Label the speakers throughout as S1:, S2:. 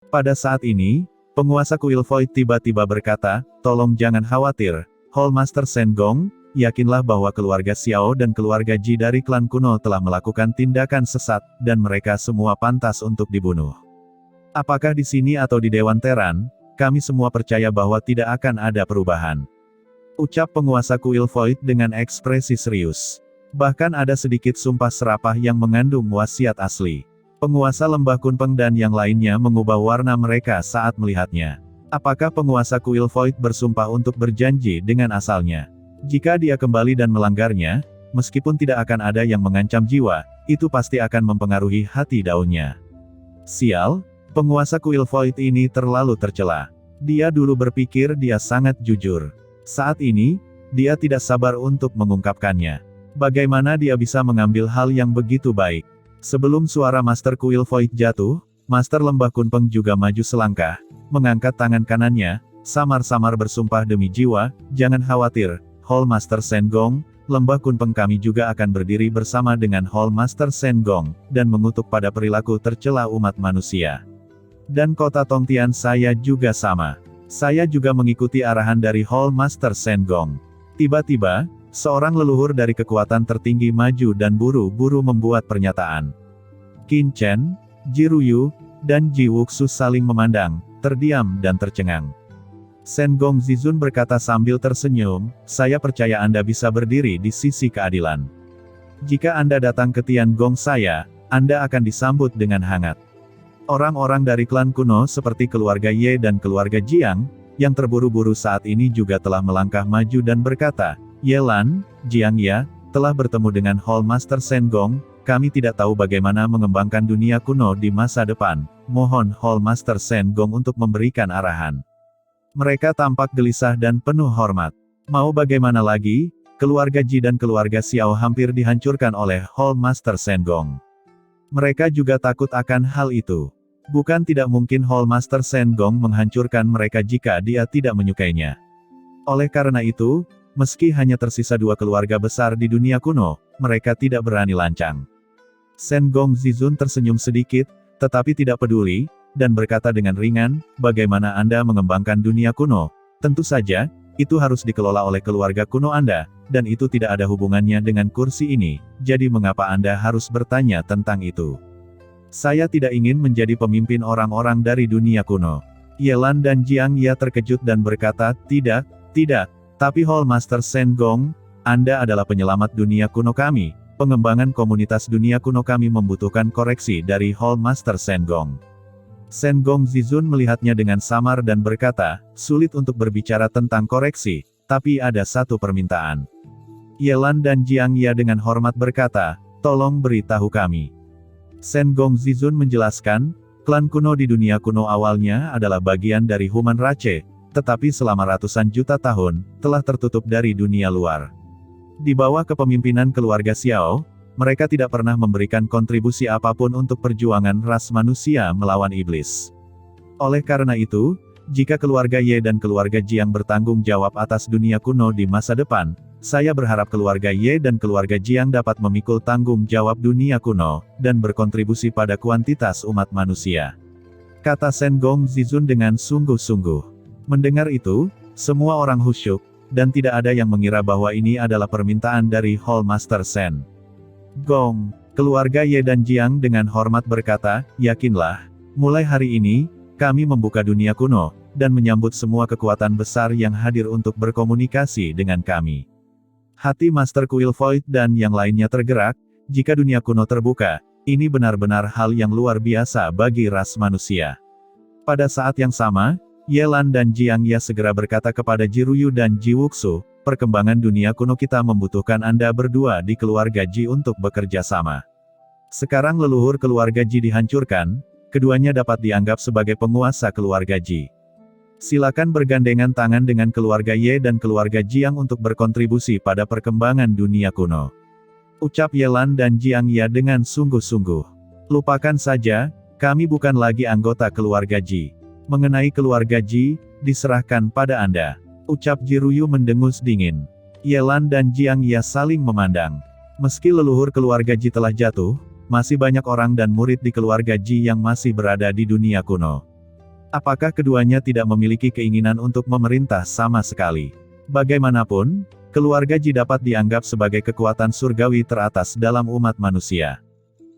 S1: Pada saat ini, penguasa kuil Void tiba-tiba berkata, "Tolong jangan khawatir, Hall Master Shen Gong, yakinlah bahwa keluarga Xiao dan keluarga Ji dari klan kuno telah melakukan tindakan sesat, dan mereka semua pantas untuk dibunuh. Apakah di sini atau di Dewan Teran, kami semua percaya bahwa tidak akan ada perubahan," ucap penguasa kuil Void dengan ekspresi serius. Bahkan ada sedikit sumpah serapah yang mengandung wasiat asli. Penguasa Lembah Kunpeng dan yang lainnya mengubah warna mereka saat melihatnya. Apakah penguasa kuil Void bersumpah untuk berjanji dengan asalnya? Jika dia kembali dan melanggarnya, meskipun tidak akan ada yang mengancam jiwa, itu pasti akan mempengaruhi hati daunnya. Sial, penguasa kuil Void ini terlalu tercela. Dia dulu berpikir dia sangat jujur. Saat ini, dia tidak sabar untuk mengungkapkannya. Bagaimana dia bisa mengambil hal yang begitu baik? Sebelum suara Master Kuil Void jatuh, Master Lembah Kunpeng juga maju selangkah, mengangkat tangan kanannya, samar-samar bersumpah demi jiwa, "Jangan khawatir, Hall Master Shen Gong, Lembah Kunpeng kami juga akan berdiri bersama dengan Hall Master Shen Gong, dan mengutuk pada perilaku tercela umat manusia. Dan kota Tongtian saya juga sama. Saya juga mengikuti arahan dari Hall Master Shen Gong." Tiba-tiba, seorang leluhur dari kekuatan tertinggi maju dan buru-buru membuat pernyataan. Qin Chen, Ji Ruyu, dan Ji Wuxu saling memandang, terdiam dan tercengang. Shen Gong Zizun berkata sambil tersenyum, "Saya percaya Anda bisa berdiri di sisi keadilan. Jika Anda datang ke Tiangong saya, Anda akan disambut dengan hangat." Orang-orang dari klan kuno seperti keluarga Ye dan keluarga Jiang, yang terburu-buru saat ini juga telah melangkah maju dan berkata, "Ye Lan, Jiang Ya, telah bertemu dengan Hall Master Shen Gong, kami tidak tahu bagaimana mengembangkan dunia kuno di masa depan, mohon Hall Master Shen Gong untuk memberikan arahan." Mereka tampak gelisah dan penuh hormat. Mau bagaimana lagi, keluarga Ji dan keluarga Xiao hampir dihancurkan oleh Hall Master Shen Gong. Mereka juga takut akan hal itu. Bukan tidak mungkin Hall Master Shen Gong menghancurkan mereka jika dia tidak menyukainya. Oleh karena itu, meski hanya tersisa dua keluarga besar di dunia kuno, mereka tidak berani lancang. Shen Gong Zizun tersenyum sedikit, tetapi tidak peduli, dan berkata dengan ringan, "Bagaimana Anda mengembangkan dunia kuno? Tentu saja, itu harus dikelola oleh keluarga kuno Anda, dan itu tidak ada hubungannya dengan kursi ini, jadi mengapa Anda harus bertanya tentang itu? Saya tidak ingin menjadi pemimpin orang-orang dari dunia kuno." Ye Lan dan Jiang Ya terkejut dan berkata, "Tidak, tidak. Tapi Hall Master Shen Gong, Anda adalah penyelamat dunia kuno kami. Pengembangan komunitas dunia kuno kami membutuhkan koreksi dari Hall Master Shen Gong." Shen Gong Zizun melihatnya dengan samar dan berkata, "Sulit untuk berbicara tentang koreksi, tapi ada satu permintaan." Ye Lan dan Jiang Ya dengan hormat berkata, "Tolong beritahu kami." Shen Gong Zizun menjelaskan, klan kuno di dunia kuno awalnya adalah bagian dari Human Rache, tetapi selama ratusan juta tahun, telah tertutup dari dunia luar. Di bawah kepemimpinan keluarga Xiao, mereka tidak pernah memberikan kontribusi apapun untuk perjuangan ras manusia melawan iblis. Oleh karena itu, jika keluarga Ye dan keluarga Jiang bertanggung jawab atas dunia kuno di masa depan, saya berharap keluarga Ye dan keluarga Jiang dapat memikul tanggung jawab dunia kuno, dan berkontribusi pada kuantitas umat manusia, kata Shen Gong Zizun dengan sungguh-sungguh. Mendengar itu, semua orang khusyuk, dan tidak ada yang mengira bahwa ini adalah permintaan dari Hall Master Shen Gong. Keluarga Ye dan Jiang dengan hormat berkata, "Yakinlah, mulai hari ini, kami membuka dunia kuno, dan menyambut semua kekuatan besar yang hadir untuk berkomunikasi dengan kami." Hati Master Kuil Void dan yang lainnya tergerak, jika dunia kuno terbuka, ini benar-benar hal yang luar biasa bagi ras manusia. Pada saat yang sama, Ye Lan dan Jiang Ya segera berkata kepada Ji Ruyu dan Ji Wuxu, "Perkembangan dunia kuno kita membutuhkan Anda berdua di keluarga Ji untuk bekerja sama. Sekarang leluhur keluarga Ji dihancurkan, keduanya dapat dianggap sebagai penguasa keluarga Ji. Silakan bergandengan tangan dengan keluarga Ye dan keluarga Jiang untuk berkontribusi pada perkembangan dunia kuno," ucap Ye Lan dan Jiang Ya dengan sungguh-sungguh. "Lupakan saja, kami bukan lagi anggota keluarga Ji. Mengenai keluarga Ji, diserahkan pada Anda," ucap Ji Ruyu mendengus dingin. Ye Lan dan Jiang Ya saling memandang. Meski leluhur keluarga Ji telah jatuh, masih banyak orang dan murid di keluarga Ji yang masih berada di dunia kuno. Apakah keduanya tidak memiliki keinginan untuk memerintah sama sekali? Bagaimanapun, keluarga Ji dapat dianggap sebagai kekuatan surgawi teratas dalam umat manusia.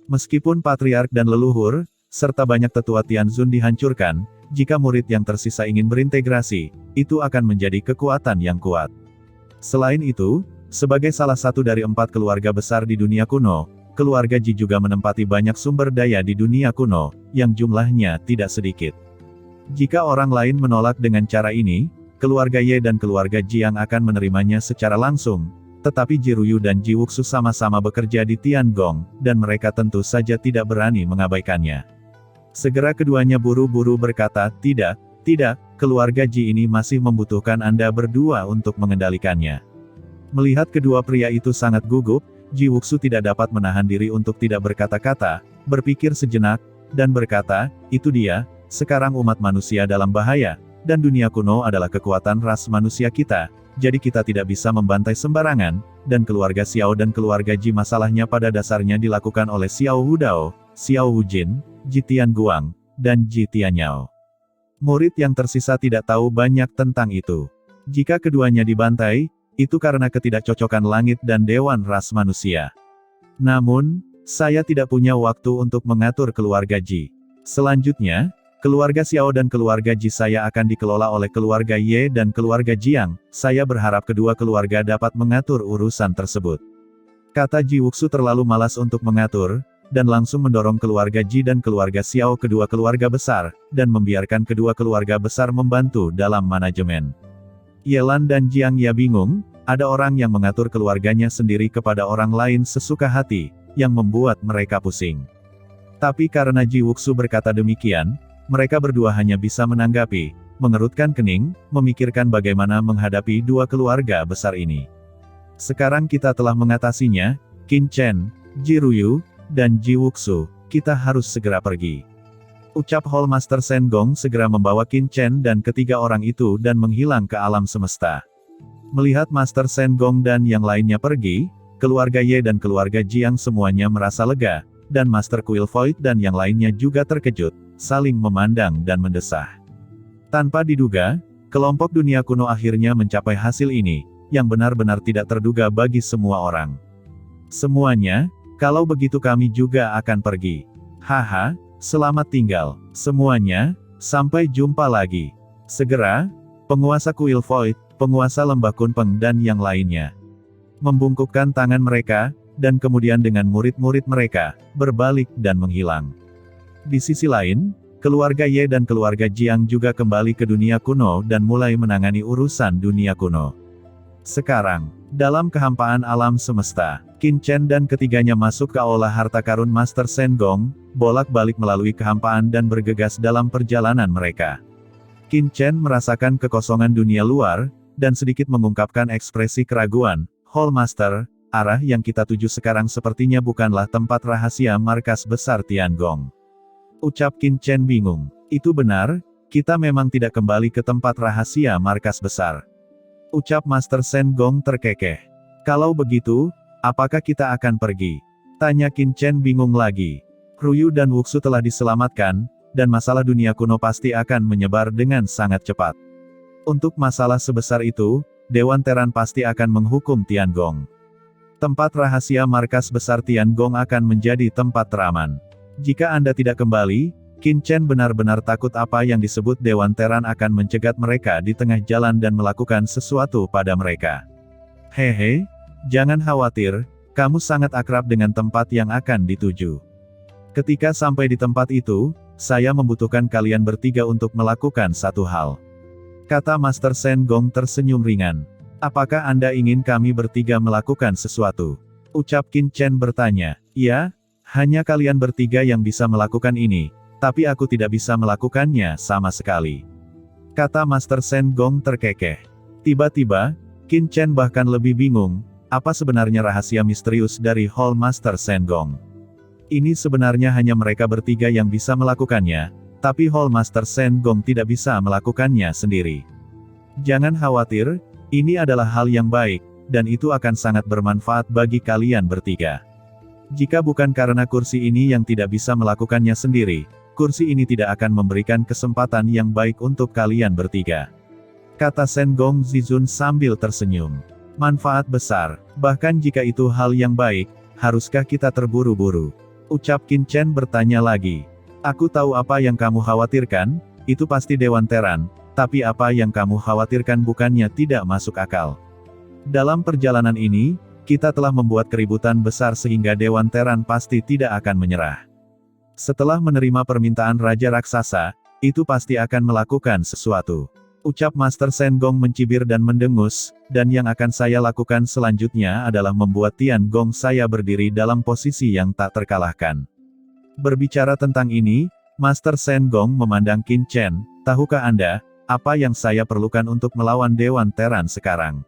S1: Meskipun patriark dan leluhur, serta banyak tetua Tianzun dihancurkan, jika murid yang tersisa ingin berintegrasi, itu akan menjadi kekuatan yang kuat. Selain itu, sebagai salah satu dari 4 keluarga besar di dunia kuno, keluarga Ji juga menempati banyak sumber daya di dunia kuno, yang jumlahnya tidak sedikit. Jika orang lain menolak dengan cara ini, keluarga Ye dan keluarga Jiang akan menerimanya secara langsung, tetapi Ji Ruyu dan Ji Wuxu sama-sama bekerja di Tiangong, dan mereka tentu saja tidak berani mengabaikannya. Segera keduanya buru-buru berkata, tidak, keluarga Ji ini masih membutuhkan Anda berdua untuk mengendalikannya. Melihat kedua pria itu sangat gugup, Ji Wuxu tidak dapat menahan diri untuk tidak berkata-kata, berpikir sejenak, dan berkata, itu dia, sekarang umat manusia dalam bahaya, dan dunia kuno adalah kekuatan ras manusia kita, jadi kita tidak bisa membantai sembarangan, dan keluarga Xiao dan keluarga Ji masalahnya pada dasarnya dilakukan oleh Xiao Hudao, Xiao Hujin, Ji Tianguang, dan Ji Tianyao. Murid yang tersisa tidak tahu banyak tentang itu. Jika keduanya dibantai, itu karena ketidakcocokan langit dan dewan ras manusia. Namun, saya tidak punya waktu untuk mengatur keluarga Ji. Selanjutnya, keluarga Xiao dan keluarga Ji saya akan dikelola oleh keluarga Ye dan keluarga Jiang, saya berharap kedua keluarga dapat mengatur urusan tersebut. Kata Ji Wuxu terlalu malas untuk mengatur, dan langsung mendorong keluarga Ji dan keluarga Xiao kedua keluarga besar, dan membiarkan kedua keluarga besar membantu dalam manajemen. Yelan dan Jiang ya bingung, ada orang yang mengatur keluarganya sendiri kepada orang lain sesuka hati, yang membuat mereka pusing. Tapi karena Ji Wuxu berkata demikian, mereka berdua hanya bisa menanggapi, mengerutkan kening, memikirkan bagaimana menghadapi dua keluarga besar ini. Sekarang kita telah mengatasinya, Qin Chen, Ji Ruyu, dan Ji Wuxu, kita harus segera pergi. Ucap Hall Master Shen Gong segera membawa Qin Chen dan ketiga orang itu dan menghilang ke alam semesta. Melihat Master Shen Gong dan yang lainnya pergi, keluarga Ye dan keluarga Jiang semuanya merasa lega, dan Master Kuil Void dan yang lainnya juga terkejut, saling memandang dan mendesah. Tanpa diduga, kelompok dunia kuno akhirnya mencapai hasil ini, yang benar-benar tidak terduga bagi semua orang. Semuanya, kalau begitu kami juga akan pergi. Haha, selamat tinggal, semuanya, sampai jumpa lagi. Segera, penguasa Kuil Void, penguasa Lembah Kunpeng dan yang lainnya membungkukkan tangan mereka, dan kemudian dengan murid-murid mereka, berbalik dan menghilang. Di sisi lain, keluarga Ye dan keluarga Jiang juga kembali ke dunia kuno dan mulai menangani urusan dunia kuno. Sekarang, dalam kehampaan alam semesta, Qin Chen dan ketiganya masuk ke aula harta karun Master Shen Gong, bolak-balik melalui kehampaan dan bergegas dalam perjalanan mereka. Qin Chen merasakan kekosongan dunia luar, dan sedikit mengungkapkan ekspresi keraguan, Hall Master, arah yang kita tuju sekarang sepertinya bukanlah tempat rahasia markas besar Tiangong. Ucap Qin Chen bingung. Itu benar, kita memang tidak kembali ke tempat rahasia markas besar. Ucap Master Shen Gong terkekeh. Kalau begitu, apakah kita akan pergi? Tanya Qin Chen bingung lagi. Ruyu dan Wuxu telah diselamatkan, dan masalah dunia kuno pasti akan menyebar dengan sangat cepat. Untuk masalah sebesar itu, Dewan Teran pasti akan menghukum Tiangong. Tempat rahasia markas besar Tiangong akan menjadi tempat teraman. Jika Anda tidak kembali, Qin Chen benar-benar takut apa yang disebut Dewan Teran akan mencegat mereka di tengah jalan dan melakukan sesuatu pada mereka. Hehe, jangan khawatir, kamu sangat akrab dengan tempat yang akan dituju. Ketika sampai di tempat itu, saya membutuhkan kalian bertiga untuk melakukan satu hal. Kata Master Shen Gong tersenyum ringan. Apakah Anda ingin kami bertiga melakukan sesuatu? Ucap Qin Chen bertanya. Ya, hanya kalian bertiga yang bisa melakukan ini, tapi aku tidak bisa melakukannya sama sekali. Kata Master Shen Gong terkekeh. Tiba-tiba, Qin Chen bahkan lebih bingung, apa sebenarnya rahasia misterius dari Hall Master Shen Gong. Ini sebenarnya hanya mereka bertiga yang bisa melakukannya, tapi Hall Master Shen Gong tidak bisa melakukannya sendiri. Jangan khawatir, ini adalah hal yang baik, dan itu akan sangat bermanfaat bagi kalian bertiga. Jika bukan karena kursi ini yang tidak bisa melakukannya sendiri, kursi ini tidak akan memberikan kesempatan yang baik untuk kalian bertiga. Kata Shen Gongzizun sambil tersenyum. Manfaat besar, bahkan jika itu hal yang baik, haruskah kita terburu-buru? Ucap Qin Chen bertanya lagi. Aku tahu apa yang kamu khawatirkan, itu pasti Dewan Teran, tapi apa yang kamu khawatirkan bukannya tidak masuk akal. Dalam perjalanan ini, kita telah membuat keributan besar sehingga Dewan Teran pasti tidak akan menyerah. Setelah menerima permintaan Raja Raksasa, itu pasti akan melakukan sesuatu. Ucap Master Shen Gong mencibir dan mendengus, dan yang akan saya lakukan selanjutnya adalah membuat Tian Gong saya berdiri dalam posisi yang tak terkalahkan. Berbicara tentang ini, Master Shen Gong memandang Qin Chen, tahukah Anda, apa yang saya perlukan untuk melawan Dewan Teran sekarang?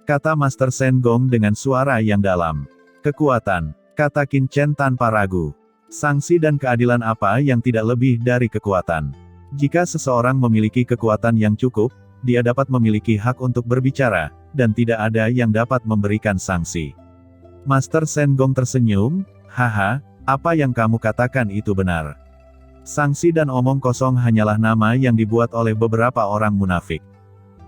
S1: Kata Master Shen Gong dengan suara yang dalam. Kekuatan, kata Qin Chen tanpa ragu. Sanksi dan keadilan apa yang tidak lebih dari kekuatan. Jika seseorang memiliki kekuatan yang cukup, dia dapat memiliki hak untuk berbicara, dan tidak ada yang dapat memberikan sanksi. Master Shen Gong tersenyum, haha, apa yang kamu katakan itu benar. Sanksi dan omong kosong hanyalah nama yang dibuat oleh beberapa orang munafik.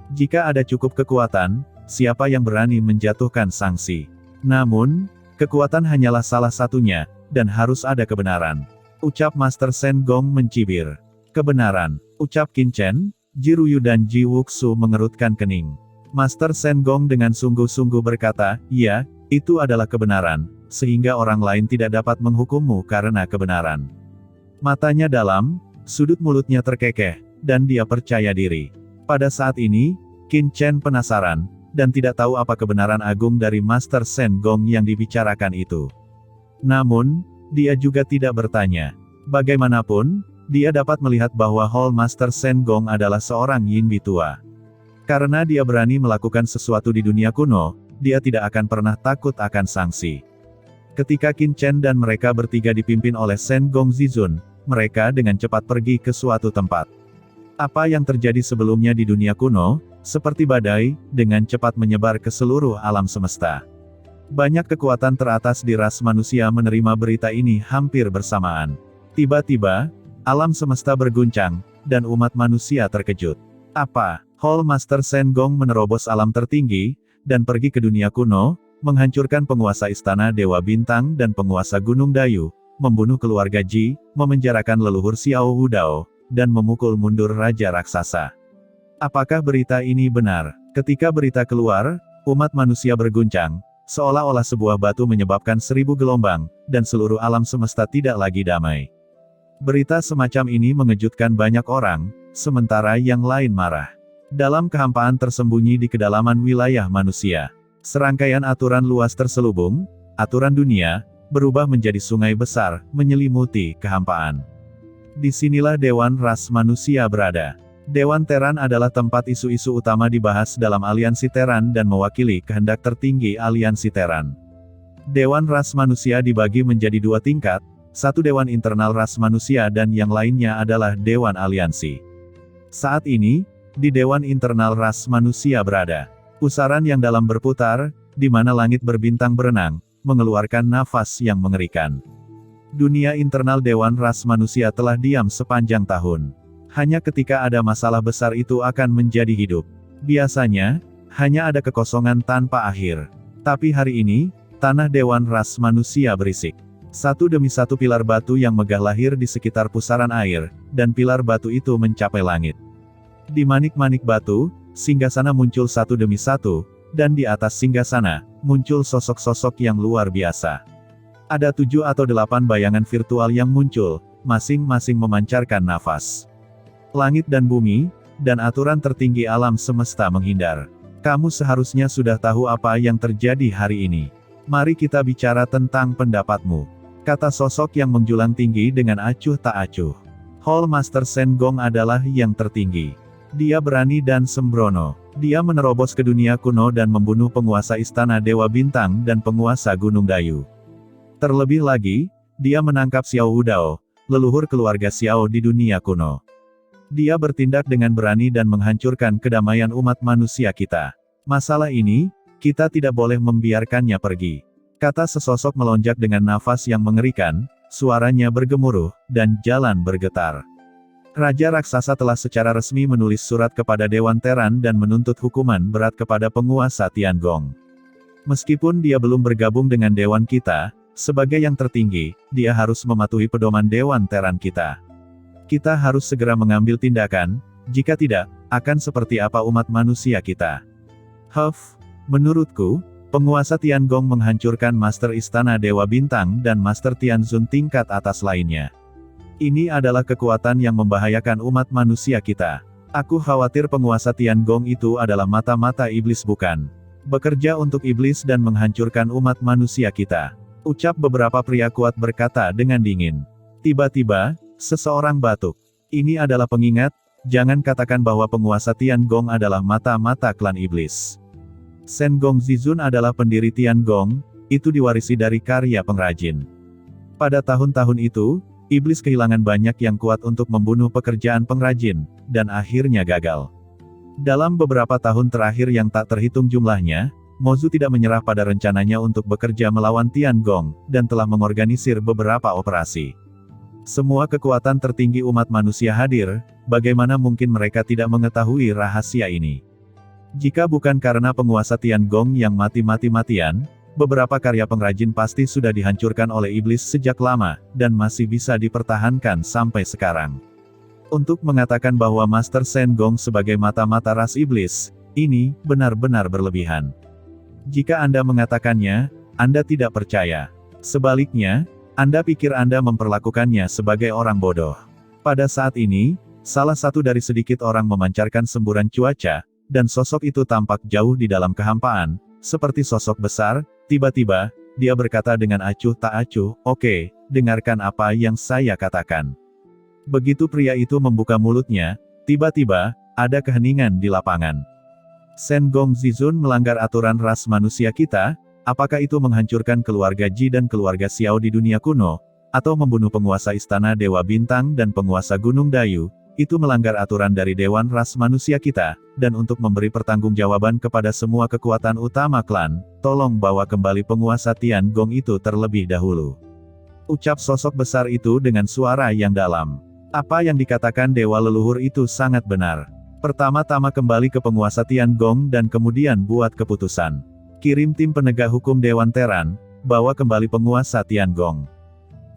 S1: Jika ada cukup kekuatan, siapa yang berani menjatuhkan sanksi? Namun, kekuatan hanyalah salah satunya, dan harus ada kebenaran. Ucap Master Shen Gong mencibir. Kebenaran, ucap Qin Chen, Ji Ruyu dan Ji Wuxu mengerutkan kening. Master Shen Gong dengan sungguh-sungguh berkata, ya, itu adalah kebenaran, sehingga orang lain tidak dapat menghukummu karena kebenaran. Matanya dalam, sudut mulutnya terkekeh, dan dia percaya diri. Pada saat ini, Qin Chen penasaran, dan tidak tahu apa kebenaran agung dari Master Shen Gong yang dibicarakan itu. Namun, dia juga tidak bertanya. Bagaimanapun, dia dapat melihat bahwa Hall Master Shen Gong adalah seorang Yinbi tua. Karena dia berani melakukan sesuatu di dunia kuno, dia tidak akan pernah takut akan sanksi. Ketika Qin Chen dan mereka bertiga dipimpin oleh Shen Gongzizun, mereka dengan cepat pergi ke suatu tempat. Apa yang terjadi sebelumnya di dunia kuno, seperti badai, dengan cepat menyebar ke seluruh alam semesta. Banyak kekuatan teratas di ras manusia menerima berita ini hampir bersamaan. Tiba-tiba, alam semesta berguncang, dan umat manusia terkejut. Apa? Hall Master Shen Gong menerobos alam tertinggi, dan pergi ke dunia kuno, menghancurkan penguasa istana Dewa Bintang dan penguasa Gunung Dayu, membunuh keluarga Ji, memenjarakan leluhur Xiao Hudao, dan memukul mundur Raja Raksasa. Apakah berita ini benar? Ketika berita keluar, umat manusia berguncang, seolah-olah sebuah batu menyebabkan 1000 gelombang, dan seluruh alam semesta tidak lagi damai. Berita semacam ini mengejutkan banyak orang, sementara yang lain marah. Dalam kehampaan tersembunyi di kedalaman wilayah manusia, serangkaian aturan luas terselubung, aturan dunia, berubah menjadi sungai besar, menyelimuti kehampaan. Disinilah Dewan Ras Manusia berada. Dewan Teran adalah tempat isu-isu utama dibahas dalam aliansi Teran dan mewakili kehendak tertinggi aliansi Teran. Dewan Ras Manusia dibagi menjadi dua tingkat, satu Dewan Internal Ras Manusia dan yang lainnya adalah Dewan Aliansi. Saat ini, di Dewan Internal Ras Manusia berada pusaran yang dalam berputar, di mana langit berbintang berenang, mengeluarkan nafas yang mengerikan. Dunia internal Dewan Ras Manusia telah diam sepanjang tahun. Hanya ketika ada masalah besar itu akan menjadi hidup. Biasanya, hanya ada kekosongan tanpa akhir. Tapi hari ini, tanah Dewan Ras Manusia berisik. Satu demi satu pilar batu yang megah lahir di sekitar pusaran air, dan pilar batu itu mencapai langit. Di manik-manik batu, singgasana muncul satu demi satu, dan di atas singgasana, muncul sosok-sosok yang luar biasa. Ada 7 atau 8 bayangan virtual yang muncul, masing-masing memancarkan nafas. Langit dan bumi, dan aturan tertinggi alam semesta menghindar. Kamu seharusnya sudah tahu apa yang terjadi hari ini. Mari kita bicara tentang pendapatmu. Kata sosok yang menjulang tinggi dengan acuh tak acuh. Hall Master Shen Gong adalah yang tertinggi. Dia berani dan sembrono. Dia menerobos ke dunia kuno dan membunuh penguasa istana Dewa Bintang dan penguasa Gunung Dayu. Terlebih lagi, dia menangkap Xiao Hudao, leluhur keluarga Xiao di dunia kuno. Dia bertindak dengan berani dan menghancurkan kedamaian umat manusia kita. Masalah ini, kita tidak boleh membiarkannya pergi. Kata sesosok melonjak dengan nafas yang mengerikan, suaranya bergemuruh, dan jalan bergetar. Raja Raksasa telah secara resmi menulis surat kepada Dewan Teran dan menuntut hukuman berat kepada penguasa Tiangong. Meskipun dia belum bergabung dengan Dewan kita, sebagai yang tertinggi, dia harus mematuhi pedoman Dewan Teran kita. Kita harus segera mengambil tindakan, jika tidak, akan seperti apa umat manusia kita. Menurutku, penguasa Tiangong menghancurkan Master Istana Dewa Bintang dan Master Tianzun tingkat atas lainnya. Ini adalah kekuatan yang membahayakan umat manusia kita. Aku khawatir penguasa Tiangong itu adalah mata-mata iblis bukan. Bekerja untuk iblis dan menghancurkan umat manusia kita. Ucap beberapa pria kuat berkata dengan dingin. Tiba-tiba, seseorang batuk. Ini adalah pengingat, jangan katakan bahwa penguasa Tiangong adalah mata-mata klan iblis. Shen Gongzizun adalah pendiri Tiangong, itu diwarisi dari karya pengrajin. Pada tahun-tahun itu, iblis kehilangan banyak yang kuat untuk membunuh pekerjaan pengrajin, dan akhirnya gagal. Dalam beberapa tahun terakhir yang tak terhitung jumlahnya, Mozu tidak menyerah pada rencananya untuk bekerja melawan Tiangong, dan telah mengorganisir beberapa operasi. Semua kekuatan tertinggi umat manusia hadir, bagaimana mungkin mereka tidak mengetahui rahasia ini? Jika bukan karena penguasa Tiangong yang mati-mati-matian, beberapa karya pengrajin pasti sudah dihancurkan oleh iblis sejak lama, dan masih bisa dipertahankan sampai sekarang. Untuk mengatakan bahwa Master Shen Gong sebagai mata-mata ras iblis, ini benar-benar berlebihan. Jika Anda mengatakannya, Anda tidak percaya. Sebaliknya, Anda pikir Anda memperlakukannya sebagai orang bodoh. Pada saat ini, salah satu dari sedikit orang memancarkan semburan cuaca, dan sosok itu tampak jauh di dalam kehampaan, seperti sosok besar. Tiba-tiba, dia berkata dengan acuh tak acuh, "Oke, dengarkan apa yang saya katakan." Begitu pria itu membuka mulutnya, tiba-tiba, ada keheningan di lapangan. Shen Gongzizun melanggar aturan ras manusia kita, apakah itu menghancurkan keluarga Ji dan keluarga Xiao di dunia kuno, atau membunuh penguasa Istana Dewa Bintang dan penguasa Gunung Dayu, itu melanggar aturan dari Dewan Ras Manusia kita, dan untuk memberi pertanggungjawaban kepada semua kekuatan utama klan, tolong bawa kembali penguasa Tiangong itu terlebih dahulu. Ucap sosok besar itu dengan suara yang dalam. Apa yang dikatakan dewa leluhur itu sangat benar. Pertama-tama kembali ke penguasa Tiangong dan kemudian buat keputusan. Kirim tim penegak hukum Dewan Teran, bawa kembali penguasa Tiangong.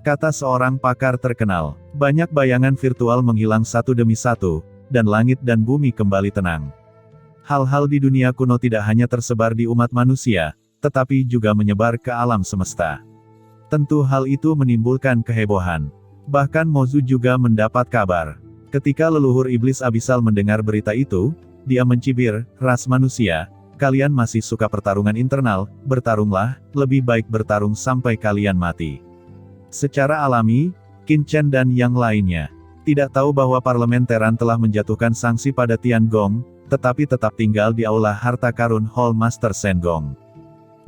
S1: Kata seorang pakar terkenal, banyak bayangan virtual menghilang satu demi satu, dan langit dan bumi kembali tenang. Hal-hal di dunia kuno tidak hanya tersebar di umat manusia, tetapi juga menyebar ke alam semesta. Tentu hal itu menimbulkan kehebohan. Bahkan Mozu juga mendapat kabar. Ketika leluhur iblis abisal mendengar berita itu, dia mencibir, "Ras manusia, kalian masih suka pertarungan internal, bertarunglah, lebih baik bertarung sampai kalian mati." Secara alami, Qin Chen dan yang lainnya tidak tahu bahwa parlemen Teran telah menjatuhkan sanksi pada Tiangong, tetapi tetap tinggal di aula harta karun Hall Master Shen Gong.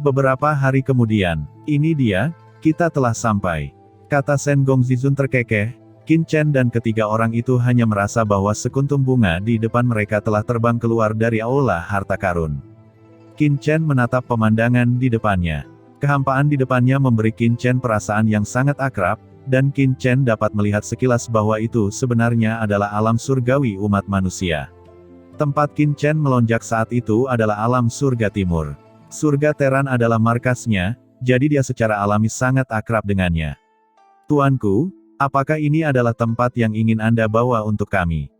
S1: Beberapa hari kemudian, "Ini dia, kita telah sampai," kata Shen Gongzizun terkekeh. Qin Chen dan ketiga orang itu hanya merasa bahwa sekuntum bunga di depan mereka telah terbang keluar dari aula harta karun. Qin Chen menatap pemandangan di depannya. Kehampaan di depannya memberi Qin Chen perasaan yang sangat akrab, dan Qin Chen dapat melihat sekilas bahwa itu sebenarnya adalah alam surgawi umat manusia. Tempat Qin Chen melonjak saat itu adalah alam surga timur. Surga Teran adalah markasnya, jadi dia secara alami sangat akrab dengannya. "Tuanku, apakah ini adalah tempat yang ingin Anda bawa untuk kami?"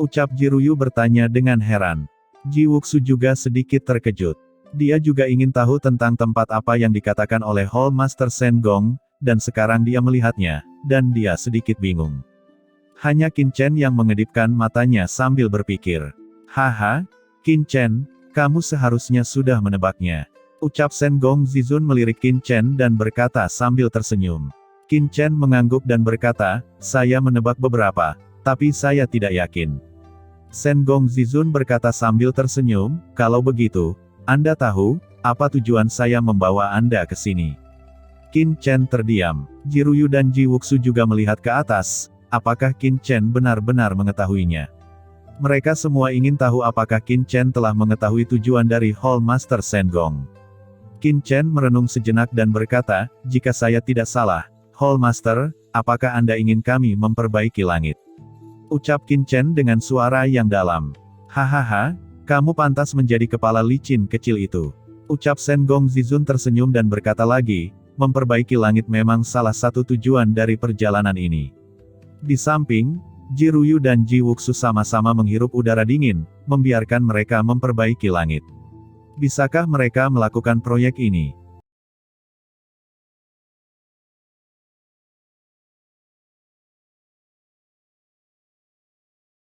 S1: Ucap Jiruyu bertanya dengan heran. Ji Wuxu juga sedikit terkejut. Dia juga ingin tahu tentang tempat apa yang dikatakan oleh Hall Master Shen Gong, dan sekarang dia melihatnya, dan dia sedikit bingung. Hanya Qin Chen yang mengedipkan matanya sambil berpikir. "Haha, Qin Chen, kamu seharusnya sudah menebaknya." Ucap Shen Gongzizun melirik Qin Chen dan berkata sambil tersenyum. Qin Chen mengangguk dan berkata, "Saya menebak beberapa, tapi saya tidak yakin." Shen Gongzizun berkata sambil tersenyum, "Kalau begitu, Anda tahu, apa tujuan saya membawa Anda ke sini?" Qin Chen terdiam. Jiruyu dan Ji Wuxu juga melihat ke atas, apakah Qin Chen benar-benar mengetahuinya. Mereka semua ingin tahu apakah Qin Chen telah mengetahui tujuan dari Hall Master Shen Gong. Qin Chen merenung sejenak dan berkata, "Jika saya tidak salah, Hall Master, apakah Anda ingin kami memperbaiki langit? Ucap Qin Chen dengan suara yang dalam. Hahaha, kamu pantas menjadi kepala licin kecil itu. Ucap Shen Gong Zizun tersenyum dan berkata lagi, memperbaiki langit memang salah satu tujuan dari perjalanan ini. Di samping, Ji Ruyu dan Ji Wuxu sama-sama menghirup udara dingin, membiarkan mereka memperbaiki langit. Bisakah mereka melakukan proyek ini?